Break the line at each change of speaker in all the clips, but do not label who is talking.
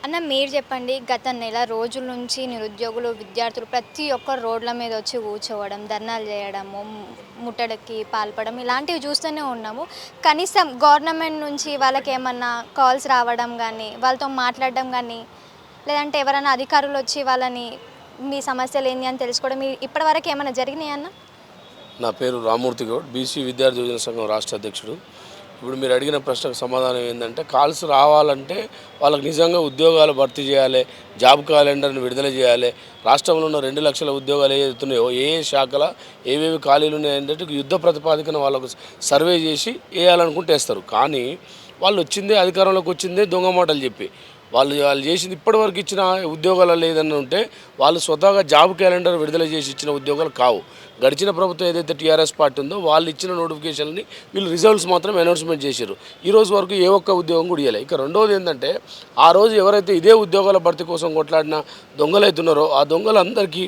అన్న మీరు చెప్పండి. గత నెల రోజుల నుంచి నిరుద్యోగులు, విద్యార్థులు ప్రతి ఒక్కరు రోడ్ల మీద వచ్చి కూర్చోవడం, ధర్నాలు చేయడము, ముట్టడికి పాల్పడడం ఇలాంటివి చూస్తూనే ఉన్నాము. కనీసం గవర్నమెంట్ నుంచి వాళ్ళకేమన్నా కాల్స్ రావడం గానీ, వాళ్ళతో మాట్లాడడం గానీ, లేదంటే ఎవరైనా అధికారులు వచ్చి వాళ్ళని మీ సమస్యలేంది అని తెలుసుకోవడం ఇప్పటివరకు ఏమైనా జరిగినాయా అన్న?
నా పేరు రామ్మూర్తి గౌడ్, బీసీ విద్యార్థి యోజన సంఘం రాష్ట్ర అధ్యక్షుడు. ఇప్పుడు మీరు అడిగిన ప్రశ్నకు సమాధానం ఏంటంటే, కాల్స్ రావాలంటే వాళ్ళకి నిజంగా ఉద్యోగాలు భర్తీ చేయాలి, జాబ్ క్యాలెండర్ని విడుదల చేయాలి. రాష్ట్రంలో ఉన్న 2 లక్షల ఉద్యోగాలు ఏవైతున్నాయో ఏ శాఖల ఏవేవి ఖాళీలు ఉన్నాయంటే యుద్ధ ప్రతిపాదికన వాళ్ళకు సర్వే చేసి వేయాలనుకుంటే వేస్తారు. కానీ వాళ్ళు వచ్చిందే అధికారంలోకి వచ్చిందే దొంగ మాటలు చెప్పి వాళ్ళు చేసింది ఇప్పటివరకు ఇచ్చిన ఉద్యోగాలు లేదని ఉంటే వాళ్ళు స్వతహాగా జాబ్ క్యాలెండర్ విడుదల చేసి ఇచ్చిన ఉద్యోగాలు కావు. గడిచిన ప్రభుత్వం ఏదైతే టీఆర్ఎస్ పార్టీ ఉందో వాళ్ళు ఇచ్చిన నోటిఫికేషన్ని వీళ్ళు రిజల్ట్స్ మాత్రం అనౌన్స్మెంట్ చేశారు. ఈ రోజు వరకు ఏ ఒక్క ఉద్యోగం కూడా ఇవ్వలేదు. ఇక రెండవది ఏంటంటే, ఆ రోజు ఎవరైతే ఇదే ఉద్యోగాల భర్తీ కోసం కొట్లాడిన దొంగలు అవుతున్నారో ఆ దొంగలందరికీ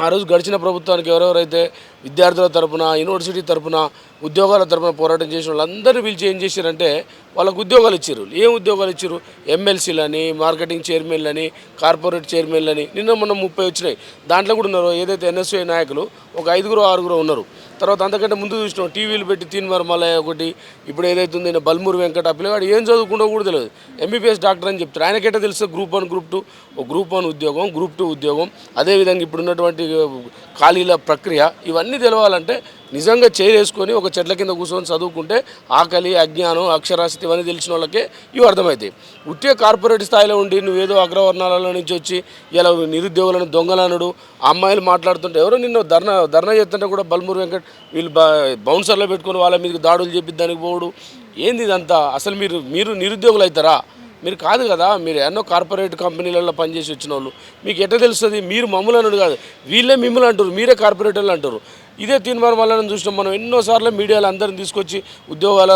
ఆ రోజు గడిచిన ప్రభుత్వానికి ఎవరెవరైతే విద్యార్థుల తరపున, యూనివర్సిటీ తరపున, ఉద్యోగాల తరపున పోరాటం చేసిన వాళ్ళందరూ పిలిచి ఏం చేశారంటే వాళ్ళకు ఉద్యోగాలు ఇచ్చారు. ఏం ఉద్యోగాలు ఇచ్చారు? ఎమ్మెల్సీలని, మార్కెటింగ్ చైర్మన్లని, కార్పొరేట్ చైర్మన్లని నిన్న మొన్న 30 వచ్చినాయి. దాంట్లో కూడా ఉన్నారు ఏదైతే ఎన్ఎస్ఐ నాయకులు ఒక 5-6 ఉన్నారు. తర్వాత అంతకంటే ముందు చూసినాం టీవీలు పెట్టి తీన్మార్ మల్లయ్య ఒకటి, ఇప్పుడు ఏదైతే ఉంది బల్మూరు వెంకట ఆ పిల్లగాడు ఏం చదువుకుంటో కూడా తెలియదు, ఎంబీబీఎస్ డాక్టర్ అని చెప్తారు. ఆయనకెట్ట తెలుసు గ్రూప్ 1 గ్రూప్ 2, గ్రూప్ 1 ఉద్యోగం, గ్రూప్ 2 ఉద్యోగం, అదేవిధంగా ఇప్పుడు ఉన్నటువంటి ఖాళీల ప్రక్రియ ఇవన్నీ తెలవాలంటే నిజంగా చేసుకొని ఒక చెట్ల కింద కూర్చొని చదువుకుంటే ఆకలి, అజ్ఞానం, అక్షరాస్యత ఇవన్నీ తెలిసిన వాళ్ళకే ఇవి అర్థమవుతాయి. ఉట్టే కార్పొరేట్ స్థాయిలో ఉండి నువ్వేదో అగ్రవర్ణాలలో నుంచి వచ్చి ఇలా నిరుద్యోగులను దొంగలనుడు, అమ్మాయిలు మాట్లాడుతుంటే ఎవరో నిన్ను ధర్నా చేస్తుంటే కూడా బల్మూరు వెంకట్ వీళ్ళు బౌన్సర్లో పెట్టుకొని వాళ్ళ మీదకి దాడులు చెప్పి దానికి పోవడు ఏంది ఇదంతా? అసలు మీరు నిరుద్యోగులు అవుతారా? మీరు కాదు కదా. మీరు ఎన్నో కార్పొరేట్ కంపెనీలలో పనిచేసి వచ్చిన వాళ్ళు, మీకు ఎట్లా తెలుస్తుంది? మీరు మమ్మల్ని అనుడు కాదు, వీళ్ళే మిమ్మల్ని అంటారు, మీరే కార్పొరేటర్లు అంటారు. ఇదే తీన్మార్ మల్లయ్యను చూసినాం మనం ఎన్నోసార్లు మీడియాలో అందరిని తీసుకొచ్చి ఉద్యోగాల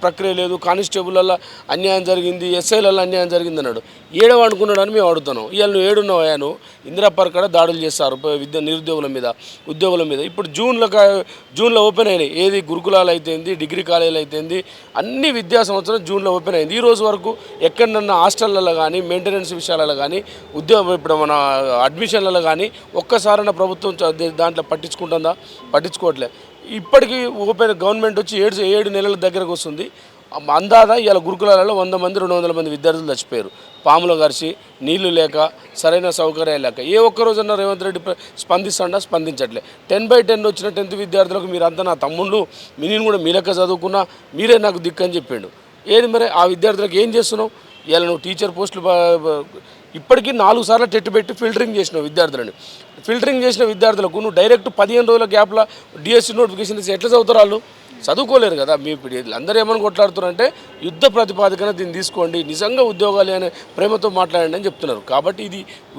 ప్రక్రియ లేదు, కానిస్టేబుల్లో అన్యాయం జరిగింది, ఎస్ఐలలో అన్యాయం జరిగింది అన్నాడు. ఏడవ అనుకున్నాడు అని మేము అడుగుతున్నాం. ఇవాళ నువ్వు ఏడున్నావు? అయ్యాను ఇందిరా పార్క్ కాడ దాడులు చేస్తారు నిరుద్యోగుల మీద, ఉద్యోగుల మీద. ఇప్పుడు జూన్లో ఓపెన్ అయినాయి. ఏది గురుకులాలు అయితేంది, డిగ్రీ కాలేజీలు అయితేంది, అన్ని విద్యా సంవత్సరం జూన్లో ఓపెన్ అయింది. ఈ రోజు వరకు ఎక్కడన్నా హాస్టళ్లలో కానీ, మెయింటెనెన్స్ విషయాలలో కానీ, ఇప్పుడు మన అడ్మిషన్లలో కానీ ఒక్కసారైనా ప్రభుత్వం దాంట్లో పట్టించుకోవట్లే. ఇప్పటికీ ఓపెన్ గవర్నమెంట్ వచ్చి 7 నెలల దగ్గరకు వస్తుంది. అందాదా ఇవాళ గురుకులాలలో 100 మంది 200 మంది విద్యార్థులు చచ్చిపోయారు. పాములు గరిచి, నీళ్లు లేక, సరైన సౌకర్యాలు లేక. ఏ ఒక్కరోజన్నా రేవంత్ రెడ్డి స్పందించట్లే. 10/10 వచ్చిన 10th విద్యార్థులకు మీరంతా నా తమ్ముళ్ళు, నేను కూడా మీ లెక్క చదువుకున్నా, మీరే నాకు దిక్కని చెప్పిండు. ఏది మరి ఆ విద్యార్థులకు ఏం చేస్తున్నావు? ఇవాళ నువ్వు టీచర్ పోస్టులు ఇప్పటికీ 4 సార్లు టెట్ పెట్టి ఫిల్టరింగ్ చేసినావు విద్యార్థులని. ఫిల్టరింగ్ చేసిన విద్యార్థులకు నువ్వు డైరెక్ట్ 15 రోజుల గ్యాప్లో డిఎస్సి నోటిఫికేషన్ ఇస్తే ఎట్లా చదువుతారు వాళ్ళు? చదువుకోలేరు కదా. మీ అందరూ ఏమని కొట్లాడుతున్నారంటే యుద్ధ ప్రతిపాదికన దీన్ని తీసుకోండి, నిజంగా ఉద్యోగాలు అనే ప్రేమతో మాట్లాడండి అని చెప్తున్నారు. కాబట్టి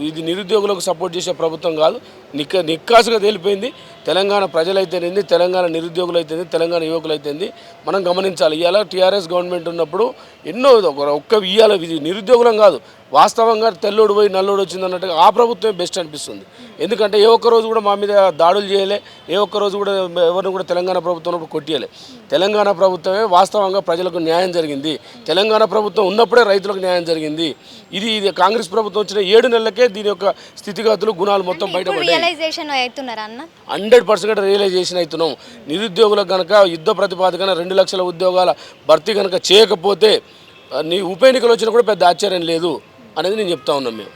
ఇది నిరుద్యోగులకు సపోర్ట్ చేసే ప్రభుత్వం కాదు. నిక్కాసుగా తేలిపోయింది. తెలంగాణ ప్రజలైతేనేంది, తెలంగాణ నిరుద్యోగులు అయితేంది, తెలంగాణ యువకులు అయితేంది మనం గమనించాలి. ఇవాళ టీఆర్ఎస్ గవర్నమెంట్ ఉన్నప్పుడు ఎన్నో ఇవాళ నిరుద్యోగులం కాదు, వాస్తవంగా తెల్లోడు పోయి నల్లోడు వచ్చింది అన్నట్టుగా ఆ ప్రభుత్వమే బెస్ట్ అనిపిస్తుంది. ఎందుకంటే ఏ ఒక్కరోజు కూడా మా మీద దాడులు చేయలే, ఏ ఒక్కరోజు కూడా ఎవరిని కూడా తెలంగాణ ప్రభుత్వం కొట్టియలే. తెలంగాణ ప్రభుత్వమే వాస్తవంగా ప్రజలకు న్యాయం జరిగింది. తెలంగాణ ప్రభుత్వం ఉన్నప్పుడే రైతులకు న్యాయం జరిగింది. ఇది కాంగ్రెస్ ప్రభుత్వం వచ్చిన 7 నెలలకే దీని యొక్క స్థితిగతులు, గుణాలు మొత్తం బయటపడ్డాయి. 100% రియలైజేషన్ అవుతున్నాం. నిరుద్యోగులకు కనుక యుద్ధ ప్రతిపాదికన 2 లక్షల ఉద్యోగాల భర్తీ కనుక చేయకపోతే నీ ఉప ఎన్నికలు వచ్చినా కూడా పెద్ద ఆశ్చర్యం లేదు అనేది నేను చెప్తా ఉన్నాం మేము.